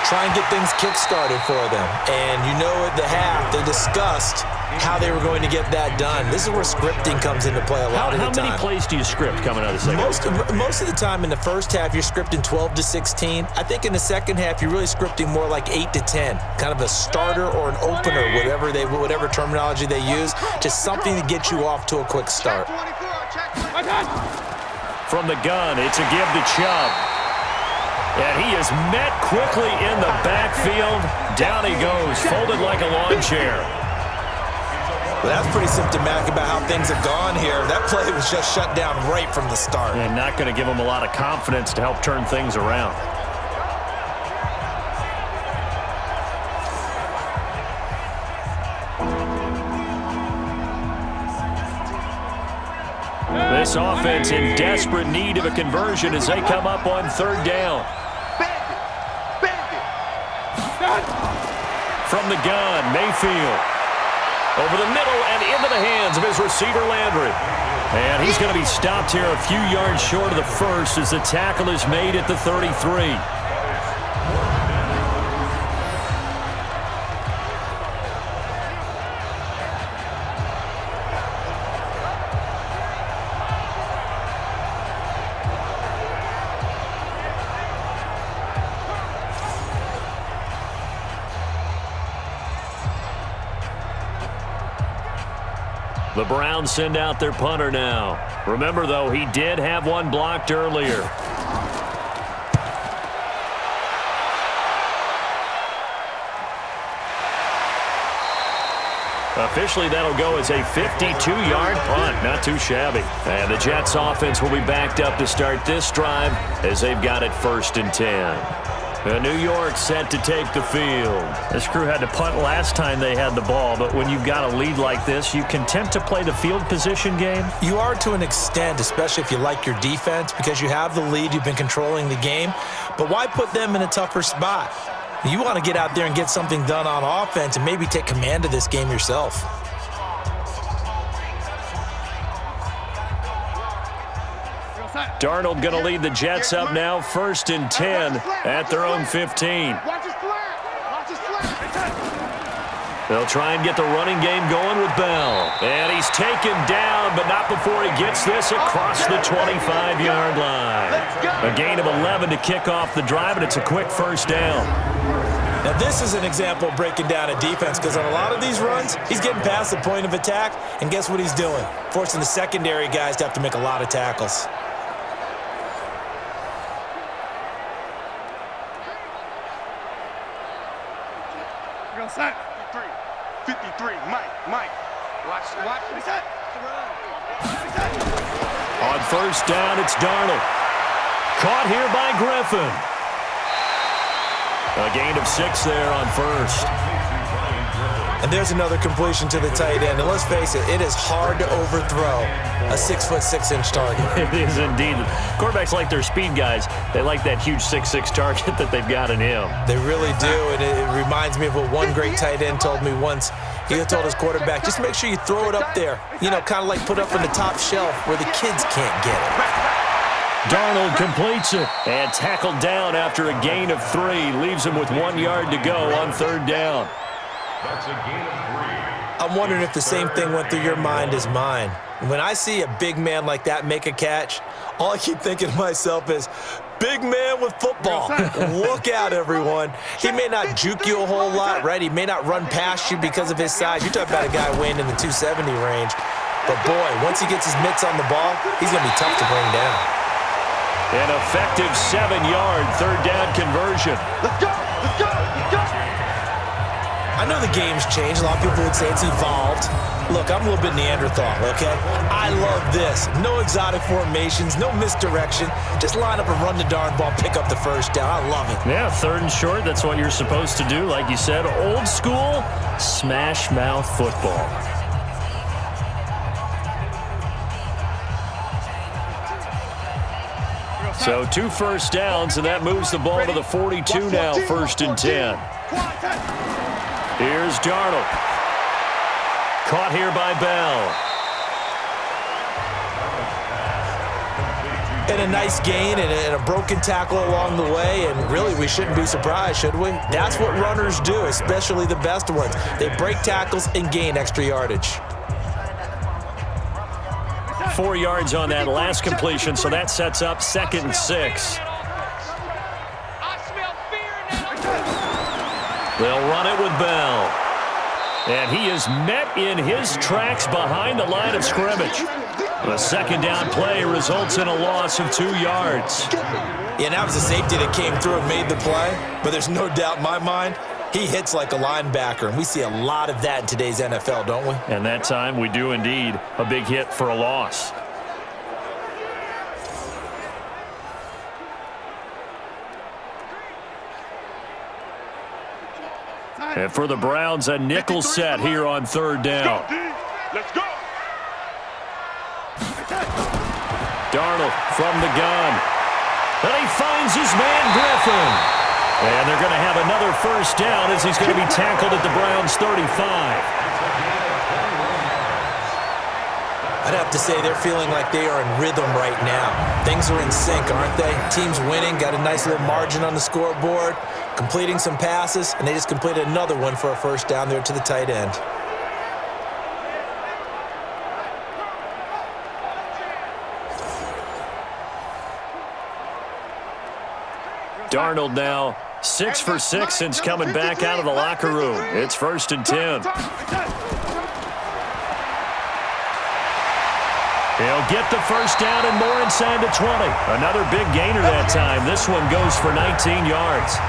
Try and get things kick-started for them. And you know at the half, they discussed how they were going to get that done. This is where scripting comes into play a lot of the time. How many plays do you script coming out of the second? Most of the time in the first half, you're scripting 12 to 16. I think in the second half, you're really scripting more like 8 to 10. Kind of a starter or an opener, whatever terminology they use. Just something to get you off to a quick start. From the gun, it's a give to Chubb. And he is met quickly in the backfield. Down he goes, folded like a lawn chair. Well, that's pretty symptomatic about how things have gone here. That play was just shut down right from the start. And not going to give him a lot of confidence to help turn things around. This offense in desperate need of a conversion as they come up on 3rd down. From the gun, Mayfield. Over the middle and into the hands of his receiver, Landry. And he's going to be stopped here a few yards short of the first as the tackle is made at the 33. The Browns send out their punter now. Remember, though, he did have one blocked earlier. Officially, that'll go as a 52-yard punt. Not too shabby. And the Jets offense will be backed up to start this drive as they've got it 1st and 10. New York set to take the field. This crew had to punt last time they had the ball, but when you've got a lead like this, you content to play the field position game? You are to an extent, especially if you like your defense, because you have the lead, you've been controlling the game. But why put them in a tougher spot? You want to get out there and get something done on offense and maybe take command of this game yourself. Darnold going to lead the Jets up now, 1st and 10 at their own 15. They'll try and get the running game going with Bell. And he's taken down, but not before he gets this across the 25-yard line. A gain of 11 to kick off the drive, and it's a quick 1st down. Now, this is an example of breaking down a defense, because on a lot of these runs, he's getting past the point of attack, and guess what he's doing? Forcing the secondary guys to have to make a lot of tackles. Set. 53, Mike. Watch. Reset. On 1st down, it's Darnold. Caught here by Griffin. A gain of 6 there on 1st. And there's another completion to the tight end. And let's face it, it is hard to overthrow a 6'6" target. It is indeed. Quarterbacks like their speed guys. They like that huge 6'6" target that they've got in him. They really do, and it reminds me of what one great tight end told me once. He told his quarterback, just make sure you throw it up there. You know, kind of like put up on the top shelf where the kids can't get it. Darnold completes it and tackled down after a gain of 3. Leaves him with 1 yard to go on 3rd down. That's a gain of 3. I'm wondering if the same thing went through your mind as mine. When I see a big man like that make a catch, all I keep thinking to myself is, big man with football. Look out, everyone. He may not juke you a whole lot, right? He may not run past you because of his size. You're talking about a guy weighing in the 270 range. But, boy, once he gets his mitts on the ball, he's going to be tough to bring down. An effective 7-yard third-down conversion. Let's go! Let's go! Let's go! I know the game's changed. A lot of people would say it's evolved. Look, I'm a little bit Neanderthal, okay? I love this. No exotic formations, no misdirection. Just line up and run the darn ball, pick up the first down. I love it. Yeah, 3rd and short, that's what you're supposed to do. Like you said, old school, smash mouth football. So 2 first downs, and that moves the ball to the 42 now, 1st and 10. Here's Darnold. Caught here by Bell. And a nice gain and a broken tackle along the way, and really we shouldn't be surprised, should we? That's what runners do, especially the best ones. They break tackles and gain extra yardage. 4 yards on that last completion, so that sets up 2nd and 6. They'll run it with Bell. And he is met in his tracks behind the line of scrimmage. The 2nd down play results in a loss of 2 yards. Yeah, that was a safety that came through and made the play, but there's no doubt in my mind, he hits like a linebacker, and we see a lot of that in today's NFL, don't we? And that time we do indeed a big hit for a loss. And for the Browns, a nickel set here on 3rd down. Let's go! Darnold from the gun. And he finds his man Griffin. And they're going to have another 1st down as he's going to be tackled at the Browns' 35. I'd have to say they're feeling like they are in rhythm right now. Things are in sync, aren't they? Team's winning, got a nice little margin on the scoreboard, completing some passes, and they just completed another one for a 1st down there to the tight end. Darnold now 6 for 6 since coming back out of the locker room. It's 1st and 10. He'll get the 1st down and more inside the 20. Another big gainer that time. This one goes for 19 yards.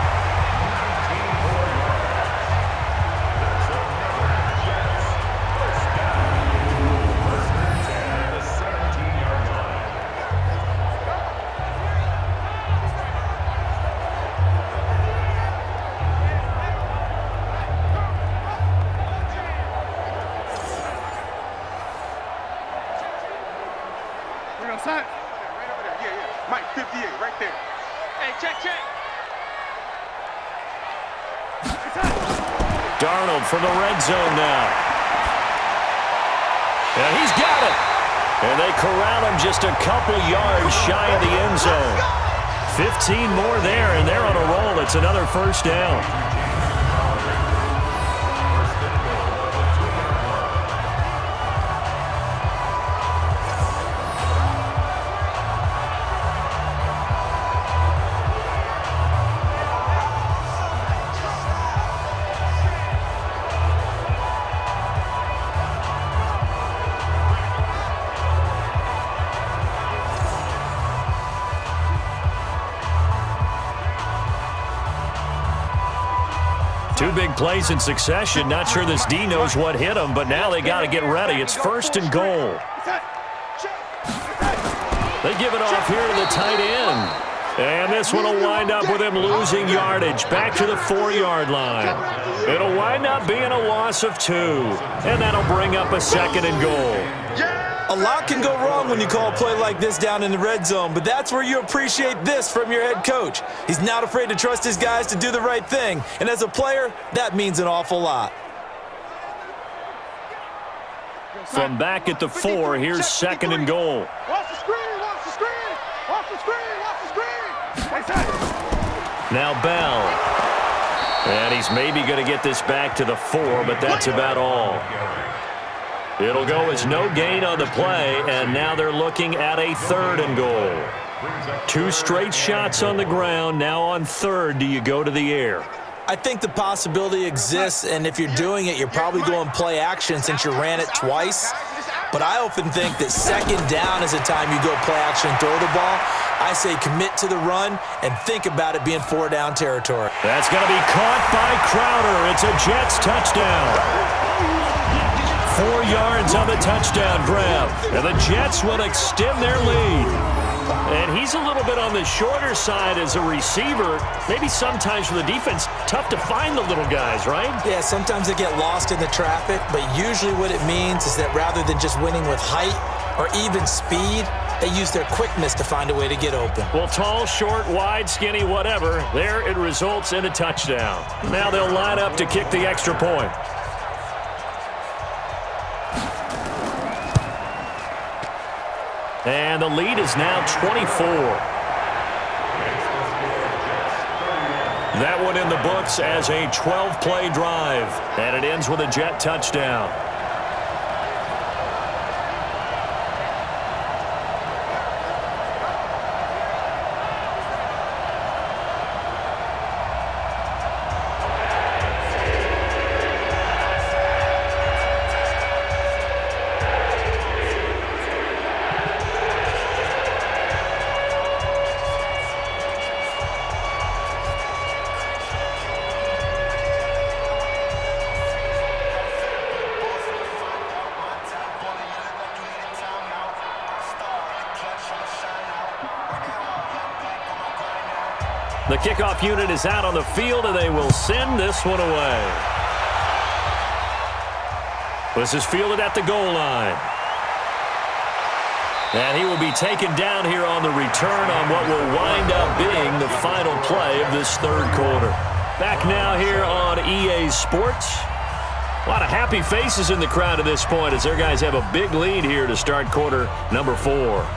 Darnold from the red zone now. And he's got it. And they corral him just a couple yards shy of the end zone. 15 more there, and they're on a roll. It's another 1st down. Two big plays in succession. Not sure this D knows what hit him, but now they got to get ready. It's 1st and goal. They give it off here to the tight end. And this one will wind up with him losing yardage back to the 4-yard line. It'll wind up being a loss of 2. And that'll bring up a 2nd and goal. A lot can go wrong when you call a play like this down in the red zone, but that's where you appreciate this from your head coach. He's not afraid to trust his guys to do the right thing, and as a player, that means an awful lot. From back at the 4, here's 2nd and goal. Watch the screen, watch the screen, watch the screen, watch the screen. Now Bell. And he's maybe going to get this back to the 4, but that's about all. It'll go as no gain on the play, and now they're looking at a 3rd and goal. 2 straight shots on the ground. Now on 3rd, do you go to the air? I think the possibility exists, and if you're doing it, you're probably going play action since you ran it twice. But I often think that 2nd down is the time you go play action and throw the ball. I say commit to the run and think about it being 4-down territory. That's going to be caught by Crowder. It's a Jets touchdown. 4 yards on the touchdown grab. And the Jets will extend their lead. And he's a little bit on the shorter side as a receiver. Maybe sometimes for the defense, tough to find the little guys, right? Yeah, sometimes they get lost in the traffic, but usually what it means is that rather than just winning with height or even speed, they use their quickness to find a way to get open. Well, tall, short, wide, skinny, whatever, there it results in a touchdown. Now they'll line up to kick the extra point. And the lead is now 24. That one in the books as a 12-play drive. And it ends with a Jet touchdown. The kickoff unit is out on the field, and they will send this one away. This is fielded at the goal line. And he will be taken down here on the return on what will wind up being the final play of this 3rd quarter. Back now here on EA Sports. A lot of happy faces in the crowd at this point as their guys have a big lead here to start quarter number 4.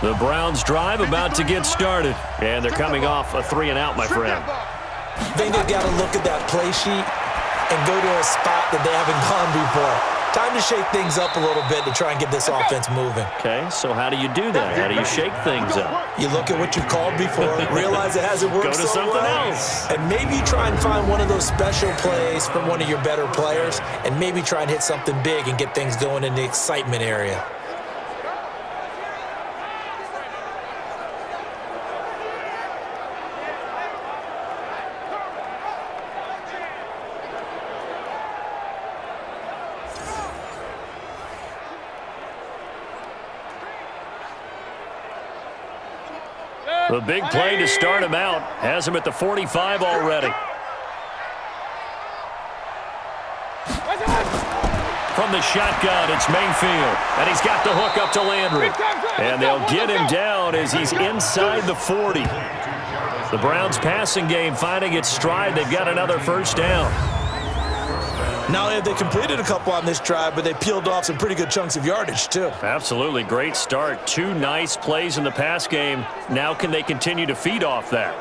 The Browns drive about to get started, and they're coming off a 3-and-out, my friend. I think they've got to look at that play sheet and go to a spot that they haven't gone before. Time to shake things up a little bit to try and get this offense moving. Okay, so how do you do that? How do you shake things up? You look at what you called before, realize it hasn't worked Go to so something well, else. and maybe try and find one of those special plays from one of your better players, and maybe try and hit something big and get things going in the excitement area. The big play to start him out has him at the 45 already. From the shotgun, it's Mayfield, and he's got the hook up to Landry. And they'll get him down as he's inside the 40. The Browns passing game finding its stride. They've got another 1st down. Not only have they completed a couple on this drive, but they peeled off some pretty good chunks of yardage, too. Absolutely. Great start. 2 nice plays in the pass game. Now can they continue to feed off that?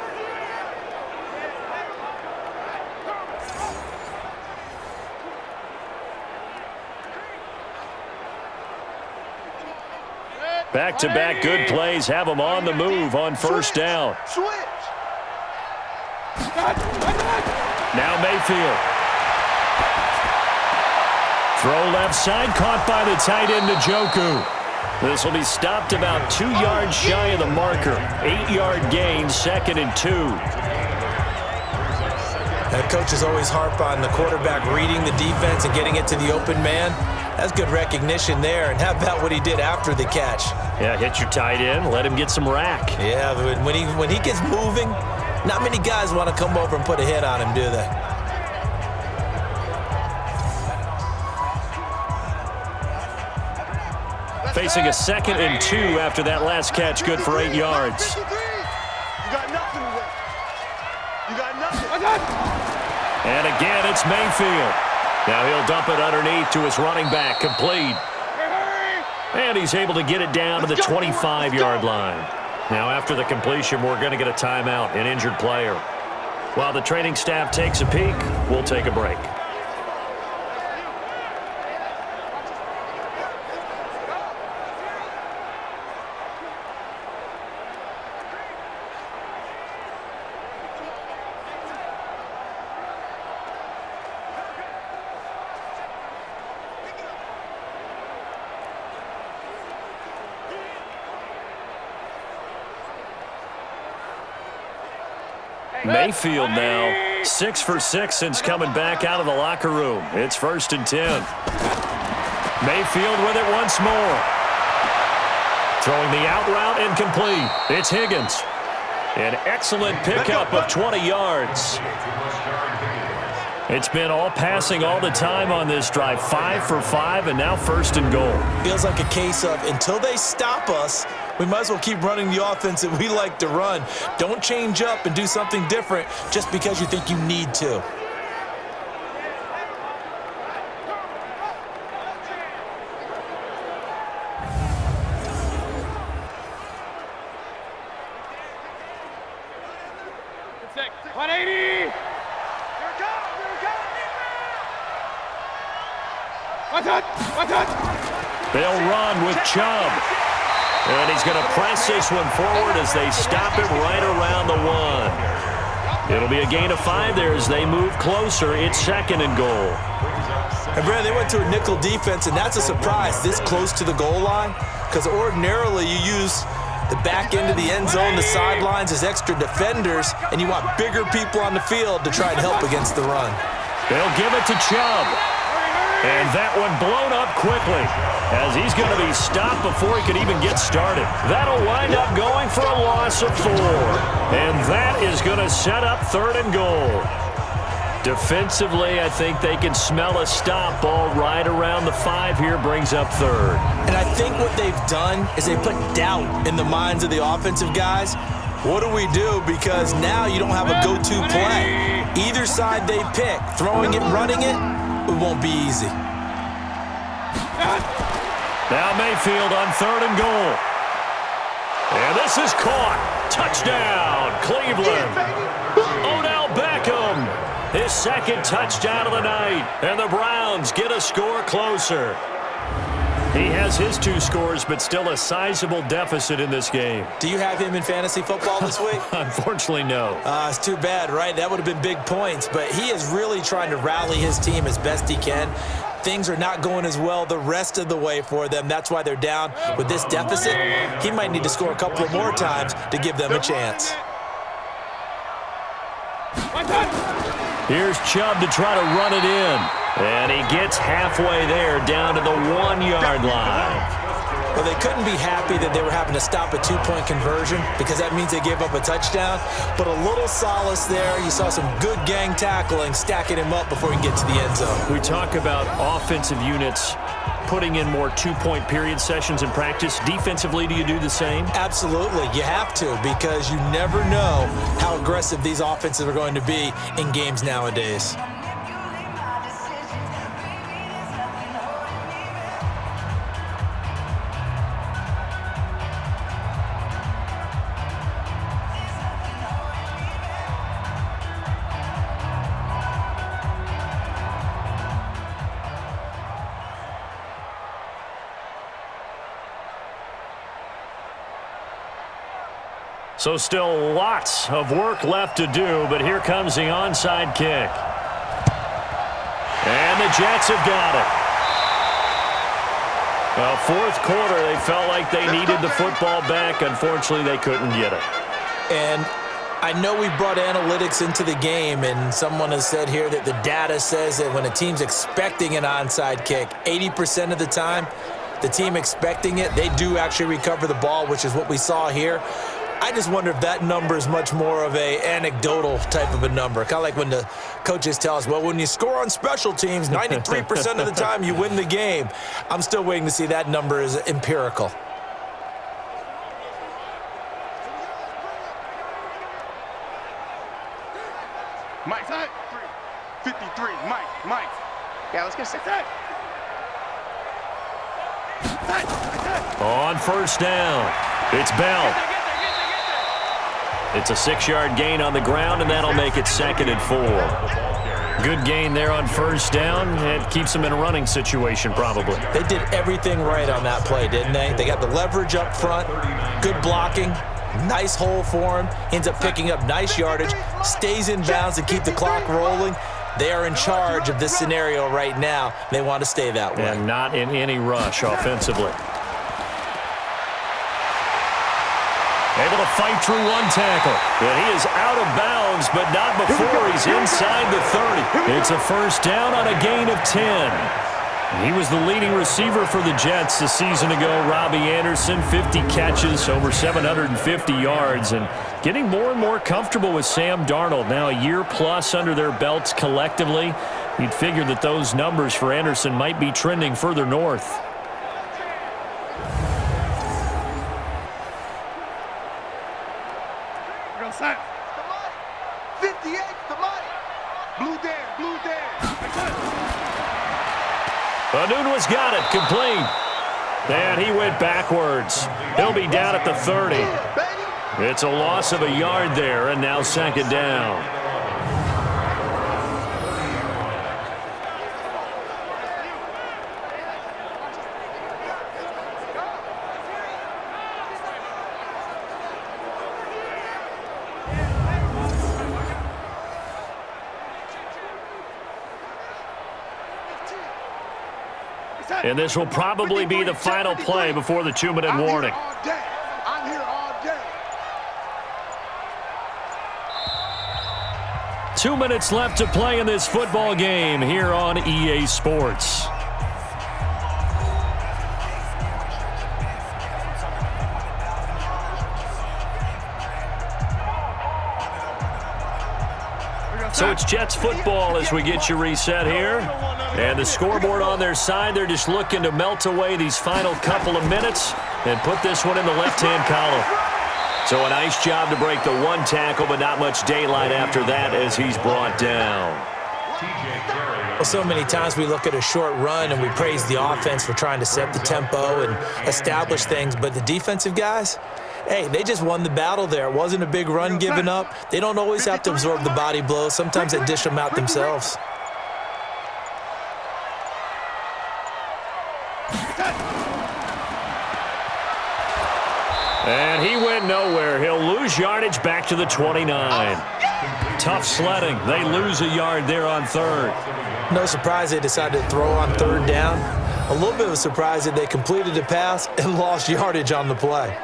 Back-to-back good plays have them on the move on 1st down. Now Mayfield. Throw left side, caught by the tight end, Njoku. This will be stopped about 2 yards shy of the marker. 8-yard gain, 2nd and 2. That coaches always harp on the quarterback reading the defense and getting it to the open man. That's good recognition there. And how about what he did after the catch? Yeah, hit your tight end, let him get some rack. Yeah, but when he gets moving, not many guys want to come over and put a hit on him, do they? Facing a 2nd and 2 after that last catch, good for 8 yards. You got nothing with it. You got nothing. And again, it's Mayfield. Now he'll dump it underneath to his running back, complete. And he's able to get it down to the 25-yard line. Now after the completion, we're going to get a timeout, an injured player. While the training staff takes a peek, we'll take a break. Mayfield now 6 for 6 since coming back out of the locker room. It's 1st and 10. Mayfield with it once more. Throwing the out route incomplete. It's Higgins. An excellent pickup of 20 yards. It's been all passing all the time on this drive. 5 for 5 and now 1st and goal. Feels like a case of until they stop us, we might as well keep running the offense that we like to run. Don't change up and do something different just because you think you need to. They'll run with Chubb. And he's going to press this one forward as they stop it right around the 1. It'll be a gain of 5 there as they move closer. It's 2nd and goal. And Brad, they went to a nickel defense, and that's a surprise this close to the goal line, because ordinarily you use the back end of the end zone, the sidelines as extra defenders, and you want bigger people on the field to try and help against the run. They'll give it to Chubb. And that one blown up quickly as he's going to be stopped before he could even get started. That'll wind up going for a loss of 4. And that is going to set up 3rd and goal. Defensively, I think they can smell a stop ball right around the 5 here, brings up 3rd. And I think what they've done is they put doubt in the minds of the offensive guys. What do we do? Because now you don't have a go-to play. Either side they pick, throwing it, running it, it won't be easy. Now Mayfield on 3rd and goal. And this is caught. Touchdown, Cleveland. Odell Beckham, his 2nd touchdown of the night. And the Browns get a score closer. He has his 2 scores, but still a sizable deficit in this game. Do you have him in fantasy football this week? Unfortunately, no. It's too bad, right? That would have been big points, but he is really trying to rally his team as best he can. Things are not going as well the rest of the way for them. That's why they're down with this deficit. He might need to score a couple of more times to give them a chance. Here's Chubb to try to run it in. And he gets halfway there down to the 1-yard line. Well, they couldn't be happy that they were having to stop a 2-point conversion because that means they gave up a touchdown. But a little solace there. You saw some good gang tackling, stacking him up before he can get to the end zone. We talk about offensive units putting in more 2-point period sessions in practice. Defensively, do you do the same? Absolutely. You have to, because you never know how aggressive these offenses are going to be in games nowadays. So still lots of work left to do, but here comes the onside kick. And the Jets have got it. Well, 4th quarter, they felt like they needed the football back. Unfortunately, they couldn't get it. And I know we've brought analytics into the game, and someone has said here that the data says that when a team's expecting an onside kick, 80% of the time, the team expecting it, they do actually recover the ball, which is what we saw here. I just wonder if that number is much more of a anecdotal type of a number. Kind of like when the coaches tell us, well, when you score on special teams, 93% of the time you win the game. I'm still waiting to see that number is empirical. Mike, 53, Mike. Yeah, let's get set. On first down, it's Bell. It's a 6-yard gain on the ground, and that'll make it 2nd and 4. Good gain there on first down. It keeps them in a running situation, probably. They did everything right on that play, didn't they? They got the leverage up front, good blocking, nice hole for him, ends up picking up nice yardage, stays in bounds to keep the clock rolling. They are in charge of this scenario right now. They want to stay that way. And not in any rush offensively. Able to fight through one tackle. But he is out of bounds, but not before he's inside the 30. It's a first down on a gain of 10. He was the leading receiver for the Jets a season ago. Robbie Anderson, 50 catches, over 750 yards, and getting more and more comfortable with Sam Darnold. Now a year plus under their belts collectively. You'd figure that those numbers for Anderson might be trending further north. Real set. 58, the money. Blue there, blue there. Anunua's got it, complete. And he went backwards. He'll be down at the 30. It's a loss of a yard there, and now 2nd down. And this will probably be the final play before the 2-minute warning. I'm here all day. 2 minutes left to play in this football game here on EA Sports. So it's Jets football as we get you reset here. And the scoreboard on their side, they're just looking to melt away these final couple of minutes and put this one in the left-hand column. So a nice job to break the one tackle, but not much daylight after that as he's brought down. Well, so many times we look at a short run and we praise the offense for trying to set the tempo and establish things, but the defensive guys, hey, they just won the battle there. It wasn't a big run given up. They don't always have to absorb the body blows. Sometimes they dish them out themselves. And he went nowhere. He'll lose yardage back to the 29. Tough sledding. They lose a yard there on 3rd. No surprise they decided to throw on 3rd down. A little bit of a surprise that they completed the pass and lost yardage on the play.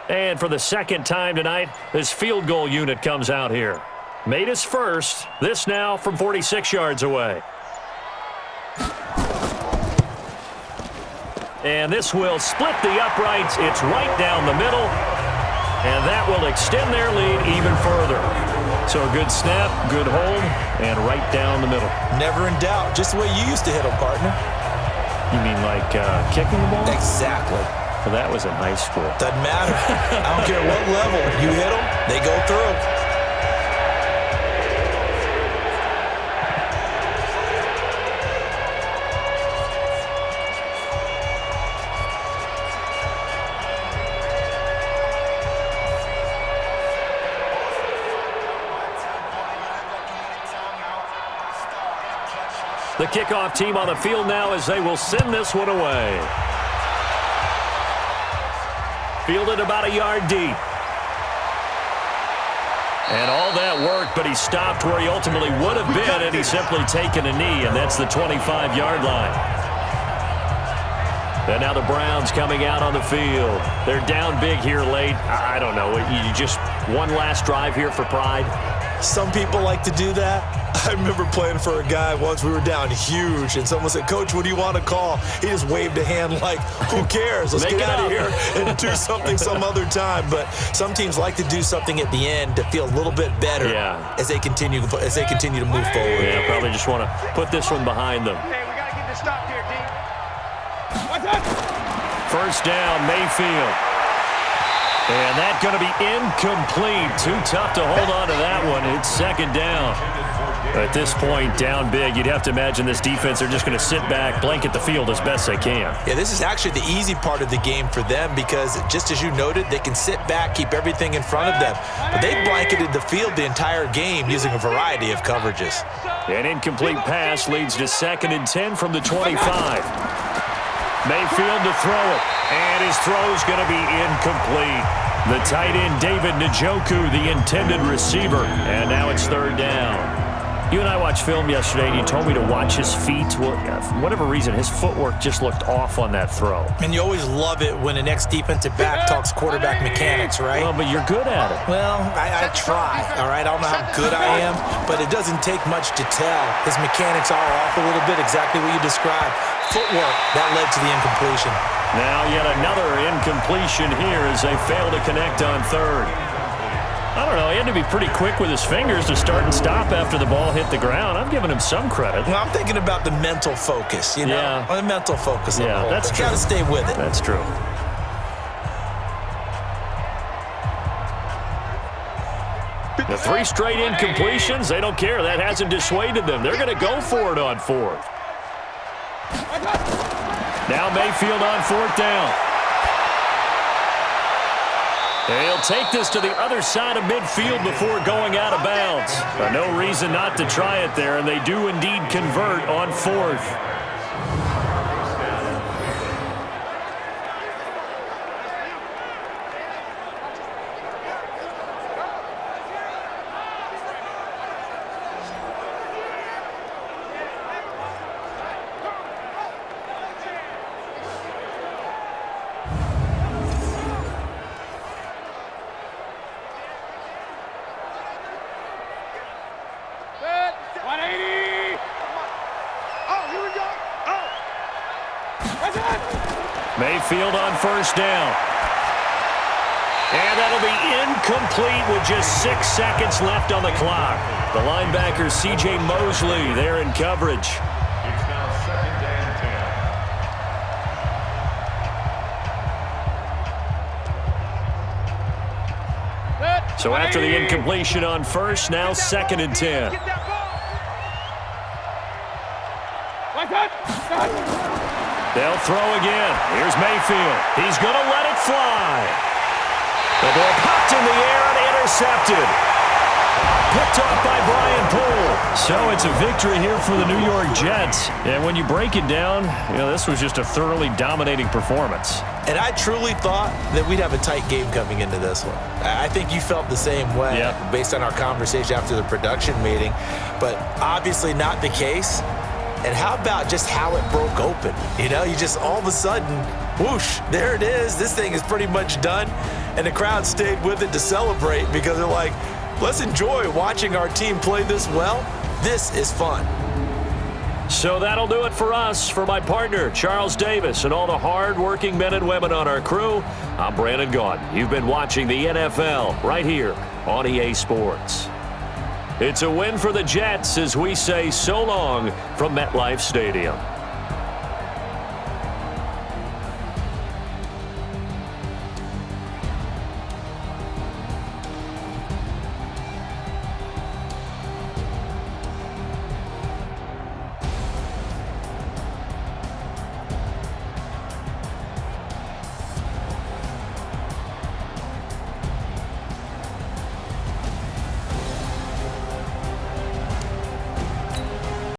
And for the 2nd time tonight, this field goal unit comes out here. Made his first. This now from 46 yards away. And this will split the uprights. It's right down the middle. And that will extend their lead even further. So a good snap, good hold, and right down the middle. Never in doubt. Just the way you used to hit them, partner. You mean like kicking the ball? Exactly. Well, that was in high school. Doesn't matter. I don't care what level. You hit them, they go through. The kickoff team on the field now as they will send this one away. Fielded about a yard deep. And all that work, but he stopped where he ultimately would have been, and he's simply taken a knee, and that's the 25-yard line. And now the Browns coming out on the field. They're down big here late. I don't know. You just one last drive here for pride? Some people like to do that. I remember playing for a guy once. We were down huge, and someone said, "Coach, what do you want to call?" He just waved a hand like, "Who cares? Let's get out of here and do something some other time." But some teams like to do something at the end to feel a little bit better as they continue to move forward. Yeah, probably just want to put this one behind them. Hey, we got to get this stopped here, D. First down, Mayfield. And that's going to be incomplete. Too tough to hold on to that one. It's second down. At this point, down big, you'd have to imagine this defense, they're just going to sit back, blanket the field as best they can. Yeah, this is actually the easy part of the game for them because, just as you noted, they can sit back, keep everything in front of them. But they blanketed the field the entire game using a variety of coverages. An incomplete pass leads to 2nd and 10 from the 25. Mayfield to throw it, and his throw's going to be incomplete. The tight end, David Njoku, the intended receiver, and now it's 3rd down. You and I watched film yesterday, and you told me to watch his feet. Well, for whatever reason, his footwork just looked off on that throw. And you always love it when the next defensive back talks quarterback mechanics, right? Well, but you're good at it. Well, I try, all right? I don't know how good I am, but it doesn't take much to tell. His mechanics are off a little bit, exactly what you described. Footwork, that led to the incompletion. Now yet another incompletion here as they fail to connect on 3rd. I don't know, he had to be pretty quick with his fingers to start and stop after the ball hit the ground. I'm giving him some credit. Well, I'm thinking about the mental focus, you know? Yeah. The mental focus. Yeah, that's true. Got to stay with it. That's true. The 3 straight incompletions, they don't care. That hasn't dissuaded them. They're going to go for it on 4th. Now Mayfield on 4th down. He'll take this to the other side of midfield before going out of bounds. No reason not to try it there, and they do indeed convert on 4th. Mayfield on 1st down. And that'll be incomplete with just 6 seconds left on the clock. The linebacker, C.J. Mosley, there in coverage. It's now 2nd and 10. So after the incompletion on 1st, now 2nd and 10. They'll throw again. Here's Mayfield. He's going to let it fly. The ball popped in the air and intercepted. Picked off by Brian Poole. So it's a victory here for the New York Jets. And when you break it down, this was just a thoroughly dominating performance. And I truly thought that we'd have a tight game coming into this one. I think you felt the same way based on our conversation after the production meeting. But obviously not the case. And how about just how it broke open? You just all of a sudden, whoosh, there it is. This thing is pretty much done. And the crowd stayed with it to celebrate because they're like, let's enjoy watching our team play this well. This is fun. So that'll do it for us. For my partner, Charles Davis, and all the hard-working men and women on our crew, I'm Brandon Gaudin. You've been watching the NFL right here on EA Sports. It's a win for the Jets as we say so long from MetLife Stadium.